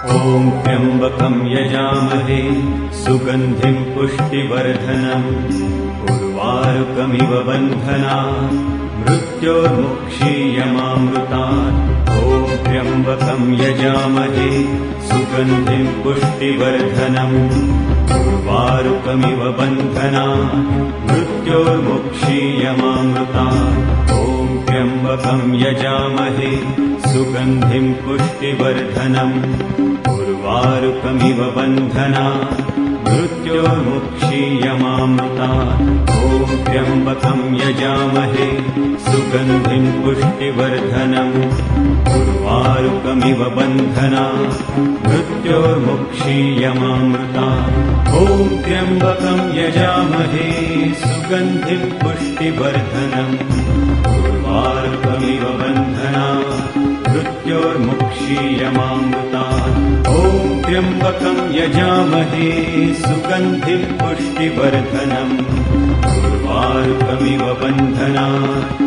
ॐ त्र्यम्बकं यजामहे सुगन्धिं पुष्टिवर्धनम् उर्वारुकमिव बन्धनात् मृत्योर्मुक्षीयमामृतात्। ॐ त्र्यम्बकं यजामहे सुगन्धिं पुष्टिवर्धनम् उर्वारुकमिव बन्धनात् मृत्योर्मुक्षीयमामृतात्। ॐ त्र्यम्बकं यजामहे सुगन्धिं पुष्टिवर्धनम् उर्वारुकमिव बन्धनात् मृत्योर्मुक्षीयमामृतात्। ॐ त्र्यम्बकं यजामहे सुगन्धिं पुष्टिवर्धनम् उर्वारुकमिव बन्धनात् मृत्योर्मुक्षीयमामृतात्। ॐ त्र्यम्बकं यजामहे सुगन्धिं पुष्टिवर्धनम् उर्वारुकमिव बन्धनात् मृत्योर्मुक्षीयमामृतात्। ॐ त्र्यम्बकं यजामहे सुगन्धिं पुष्टिवर्धनम् उर्वारुकमिव बन्धनात्